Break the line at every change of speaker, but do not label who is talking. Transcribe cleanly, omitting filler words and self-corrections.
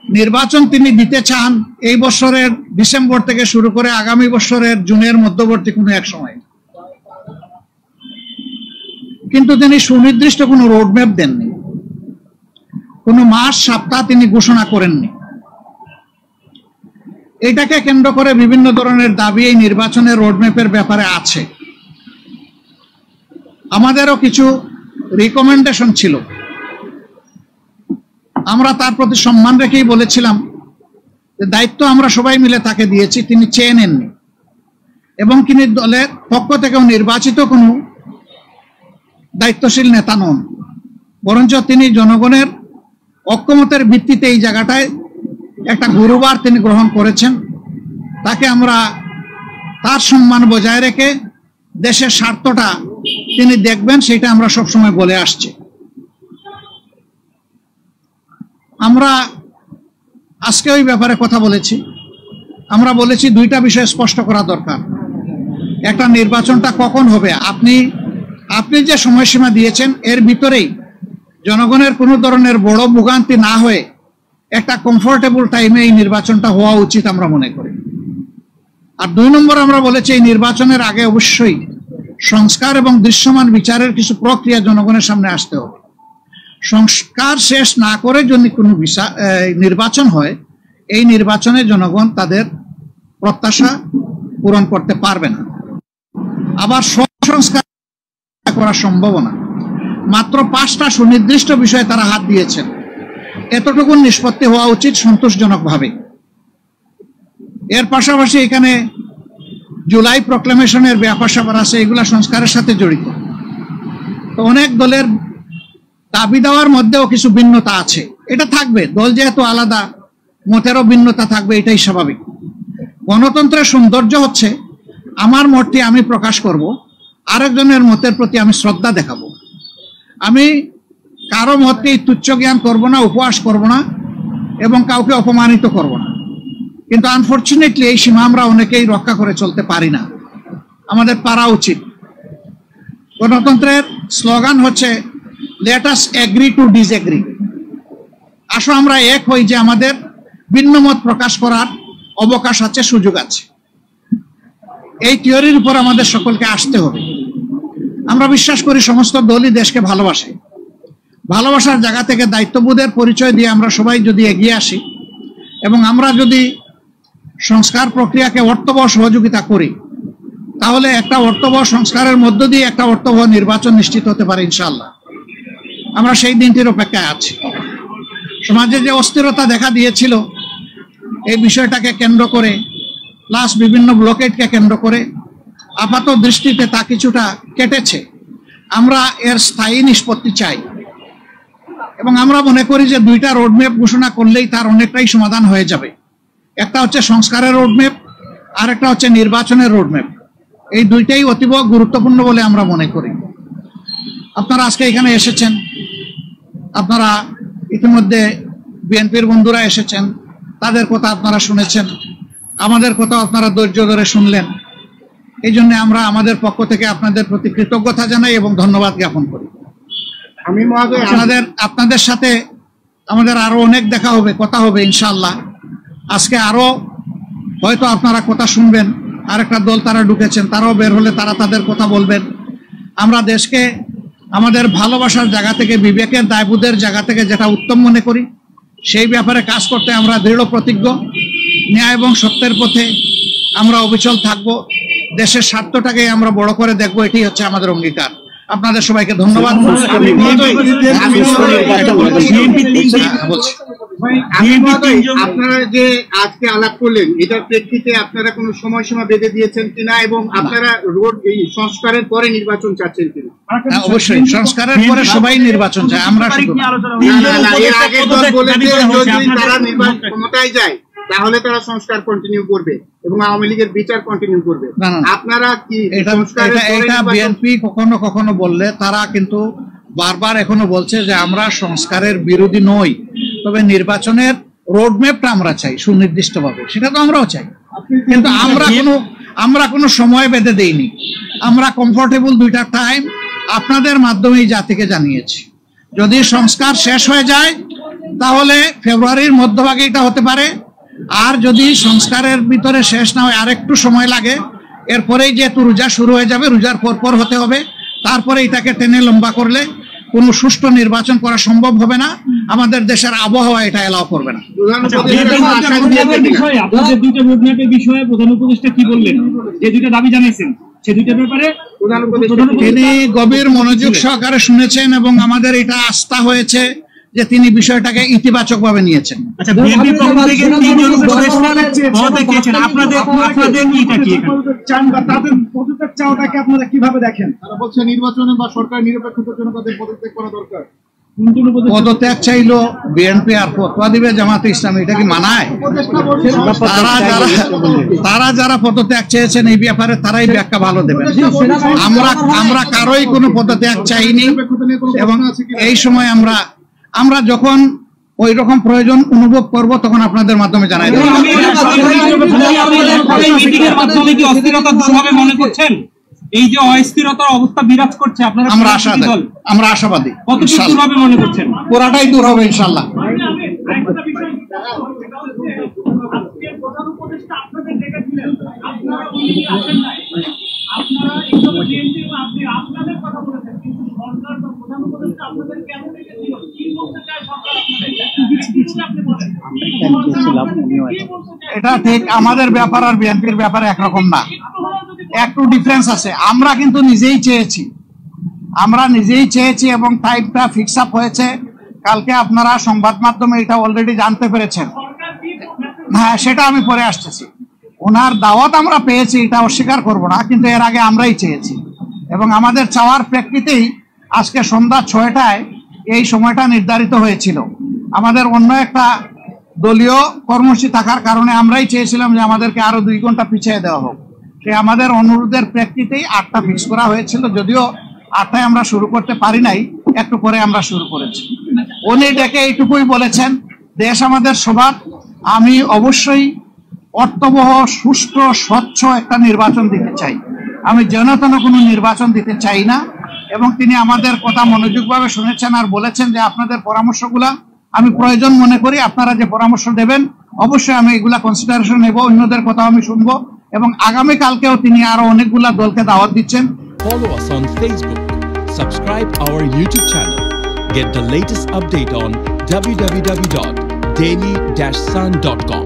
নির্বাচন তিনি দিতে চান এই বছরের ডিসেম্বর থেকে শুরু করে আগামী বছরের জুনের মধ্যবর্তী কোনো এক সময়, কিন্তু তিনি সুনির্দিষ্ট কোনো রোডম্যাপ দেননি, কোনো মাস সপ্তাহ তিনি ঘোষণা করেননি। এটাকে কেন্দ্র করে বিভিন্ন ধরনের দাবি এই নির্বাচনের রোডম্যাপের ব্যাপারে আছে। আমাদেরও কিছু রিকমেন্ডেশন ছিল, আমরা তার প্রতি সম্মান রেখেই বলেছিলাম যে দায়িত্ব আমরা সবাই মিলে তাকে দিয়েছি, তিনি চেয়ে নেননি এবং তিনি দলের পক্ষ থেকেও নির্বাচিত কোনো দায়িত্বশীল নেতা নন, বরঞ্চ তিনি জনগণের ঐক্যমতের ভিত্তিতে এই জায়গাটায় একটা গুরুবার তিনি গ্রহণ করেছেন। তাকে আমরা তার সম্মান বজায় রেখে দেশের স্বার্থটা তিনি দেখবেন, সেটা আমরা সবসময় বলে আসছি। আমরা আজকে ওই ব্যাপারে কথা বলেছি, আমরা বলেছি দুইটা বিষয় স্পষ্ট করা দরকার। একটা, নির্বাচনটা কখন হবে, আপনি যে সময়সীমা দিয়েছেন এর ভিতরেই জনগণের কোনো ধরনের বড় ভোগান্তি না হয়ে একটা কমফোর্টেবল টাইমে এই নির্বাচনটা হওয়া উচিত আমরা মনে করি। আর 2 নম্বর, আমরা বলেছি এই নির্বাচনের আগে অবশ্যই সংস্কার এবং দৃশ্যমান বিচারের কিছু প্রক্রিয়া জনগণের সামনে আসতে হবে। সংস্কার শেষ না করে যদি কোনো নির্বাচন হয়, এই নির্বাচনে জনগণ তাদের প্রত্যাশা পূরণ করতে পারবে না। আবার সংস্কার করা সম্ভব না। মাত্র 5টা সুনির্দিষ্ট বিষয়ে তারা হাত দিয়েছেন, এতটুকু নিষ্পত্তি হওয়া উচিত সন্তোষজনকভাবে। এর পাশাপাশি এখানে জুলাই প্রক্লেমেশনের ব্যাপার স্যাপার আছে, এগুলা সংস্কারের সাথে জড়িত। তো অনেক দলের দাবি দেওয়ার মধ্যেও কিছু ভিন্নতা আছে, এটা থাকবে, দল যেহেতু আলাদা মতেরও ভিন্নতা থাকবে, এটাই স্বাভাবিক। গণতন্ত্রের সৌন্দর্য হচ্ছে আমার মতটি আমি প্রকাশ করব, আরেকজনের মতের প্রতি আমি শ্রদ্ধা দেখাবো। আমি কারো মতকে তুচ্ছ জ্ঞান করব না, উপহাস করব না এবং কাউকে অপমানিত করব না। কিন্তু আনফরচুনেটলি এই সীমা আমরা অনেকেই রক্ষা করে চলতে পারি না, আমাদের পারা উচিত। গণতন্ত্রের স্লোগান হচ্ছে let us agree to disagree. আসো আমরা এক হই যে আমাদের ভিন্ন মত প্রকাশ করার অবকাশ আছে, সুযোগ আছে। এই থিওরির উপর আমাদের সকলকে আসতে হবে। আমরা বিশ্বাস করি সমস্ত দলই দেশকে ভালোবাসে, ভালোবাসার জায়গা থেকে দায়িত্ববোধের পরিচয় দিয়ে আমরা সবাই যদি এগিয়ে আসি এবং আমরা যদি সংস্কার প্রক্রিয়াকে অর্থবহ সহযোগিতা করি, তাহলে একটা অর্থবহ সংস্কারের মধ্য দিয়ে একটা অর্থবহ নির্বাচন নিশ্চিত হতে পারে ইনশাআল্লাহ। আমরা সেই দিনটির অপেক্ষায় আছি। সমাজে যে অস্থিরতা দেখা দিয়েছিল এই বিষয়টাকে কেন্দ্র করে, প্লাস বিভিন্ন ব্লকেটকে কেন্দ্র করে আপাত দৃষ্টিতে তা কিছুটা কেটেছে। আমরা এর স্থায়ী নিষ্পত্তি চাই এবং আমরা মনে করি যে 2টা রোডম্যাপ ঘোষণা করলেই তার অনেকটাই সমাধান হয়ে যাবে। একটা হচ্ছে সংস্কারের রোডম্যাপ, আর একটা হচ্ছে নির্বাচনের রোডম্যাপ। এই দুইটাই অতীব গুরুত্বপূর্ণ বলে আমরা মনে করি। আপনারা আজকে এখানে এসেছেন, আপনারা ইতিমধ্যে বিএনপির বন্ধুরা এসেছেন, তাদের কথা আপনারা শুনেছেন, আমাদের কথা আপনারা ধৈর্য ধরে শুনলেন। এই জন্য আমরা আমাদের পক্ষ থেকে আপনাদের প্রতি কৃতজ্ঞতা জানাই এবং ধন্যবাদ জ্ঞাপন করি। আমি আপনাদের সাথে আমাদের আরো অনেক দেখা হবে, কথা হবে ইনশাআল্লাহ। আজকে আরো হয়তো আপনারা কথা শুনবেন, আরেকটা দল তারা ঢুকেছেন, তারাও বের হলে তারা তাদের কথা বলবেন। আমরা দেশকে আমাদের ভালোবাসার জায়গা থেকে, বিবেকের দায়বোধের জায়গা থেকে যেটা উত্তম মনে করি সেই ব্যাপারে কাজ করতে আমরা দৃঢ় প্রতিজ্ঞ। ন্যায় এবং সত্যের পথে আমরা অবিচল থাকব, দেশের স্বার্থটাকে আমরা বড় করে দেখব, এটাই হচ্ছে আমাদের অঙ্গীকার। আপনাদের সবাইকে ধন্যবাদ।
আপনারা যে আজকে আলাপ করলেন এটার প্রেক্ষিতে আপনারা কোনো সময়সীমা বেঁধে দিয়েছেন কিনা এবং আপনারা সংস্কারের পরে নির্বাচন চাচ্ছেন কিনা?
অবশ্যই সংস্কারের পরে সবাই নির্বাচন চায়, আমরা শুধু
এর আগের দল বলেছে যদি তারা নির্বাচন ক্ষমতায় যায় তাহলে তারা সংস্কার কন্টিনিউ করবে এবং আওয়ামী লীগের বিচার কন্টিনিউ করবে। আপনারা কি
এটা বিএনপি কখনো কখনো বললে, তারা কিন্তু বারবার এখনো বলছে যে আমরা সংস্কারের বিরোধী নই, তবে নির্বাচনের রোডম্যাপটা আমরা চাই সুনির্দিষ্টভাবে, সেটা তো আমরাও চাই। কিন্তু আমরা কোনো সময় বেঁধে দেইনি, আমরা কমফোর্টেবল 2টা টাইম আপনাদের মাধ্যমেই জাতিকে জানিয়েছি। যদি সংস্কার শেষ হয়ে যায় তাহলে ফেব্রুয়ারির মধ্যভাগে এটা হতে পারে। আর যদি সংস্কারের ভিতরে শেষ না হয়, আরেকটু সময় লাগে, এরপরেই যেহেতু রোজা শুরু হয়ে যাবে, রোজার পর হতে হবে, তারপরে এটাকে টেনে লম্বা করলে কোনো সুষ্ঠু নির্বাচন করা সম্ভব হবে না। আমাদের দেশের আবহাওয়া এটা এলাও করবে না।
আপনাদের দুইটা রোডম্যাপের বিষয়ে প্রধান উপদেষ্টা কি বললেন, যে দুইটা দাবি জানাইছেন সে দুইটার ব্যাপারে
তিনি গভীর মনোযোগ সহকারে শুনেছেন এবং আমাদের এটা আস্থা হয়েছে যে তিনি বিষয়টাকে ইতিবাচক ভাবে নিয়েছেন।
আচ্ছা, বিএনপির পক্ষ থেকে তিনজন মহোদয় গিয়েছেন, আপনাদের এটা কি চান বা তাদের পদত্যাগ চাওয়াটাকে আপনারা কিভাবে দেখেন?
তারা বলছে নির্বাচনে বা সরকার নিরপেক্ষতার জন্য তাদের পদত্যাগ করা দরকার।
পদত্যাগ চাইলো বিএনপি আর ফতোয়া দিবে জামাতে ইসলামী, এটা কি মানায়? তারা যারা পদত্যাগ চেয়েছেন এই ব্যাপারে তারাই ব্যাখ্যা ভালো দেবেন। আমরা কারোই কোনো পদত্যাগ চাইনি এবং এই সময় আমরা যখন ওই রকম প্রয়োজন অনুভব করব তখন আপনাদের মাধ্যমে জানাই দেব।
মনে করছেন এই যে অস্থিরতার অবস্থা বিরাজ করছে, আপনারা
আমরা আশাবাদী
কতটুকু মনে করছেন?
পুরাটাই দূর হবে ইনশাআল্লাহ। এটা ঠিক, আমাদের ব্যাপার আর বিএনপির ব্যাপারে একরকম না, একটু ডিফারেন্স আছে। আমরা কিন্তু নিজেই চেয়েছি এবং টাইমটা ফিক্স আপ হয়েছে। কালকে আপনারা সংবাদ মাধ্যমে এটা অলরেডি জানতে পেরেছেন। হ্যাঁ, সেটা আমি পরে আসতেছি। ওনার দাওয়াত আমরা পেয়েছি, এটা অস্বীকার করব না, কিন্তু এর আগে আমরাই চেয়েছি এবং আমাদের চাওয়ার প্রেক্ষিতেই আজকে সন্ধ্যা 6টায় এই সময়টা নির্ধারিত হয়েছিল। আমাদের অন্য একটা দলীয় কর্মসূচি থাকার কারণে আমরাই চেয়েছিলাম যে আমাদেরকে আরো 2 ঘন্টা পিছিয়ে দেওয়া হোক। সে আমাদের অনুরোধের প্রেক্ষিতেই 8টা ফিক্স করা হয়েছিল, যদিও 8টায় আমরা শুরু করতে পারি নাই, একটু পরে আমরা শুরু করেছি। উনি ডেকে এইটুকুই বলেছেন, দেশ আমাদের সবার, আমি অবশ্যই অর্থবহ, সুষ্ঠু, স্বচ্ছ একটা নির্বাচন দিতে চাই, আমি যেন তেন কোনো নির্বাচন দিতে চাই না। এবং তিনি আমাদের কথা মনোযোগভাবে শুনেছেন আর বলেছেন যে আপনাদের পরামর্শগুলা আমি প্রয়োজন মনে করি, আপনারা যে পরামর্শ দেবেন অবশ্যই আমি এগুলা কনসিডারেশন নেব, অন্যদের কথা আমি শুনবো এবং আগামী কালকেও তিনি আরো অনেকগুলা দলকে দাওয়াত দিচ্ছেন।
Follow us on Facebook, subscribe our YouTube channel, get the latest update on www.daily-sun.com.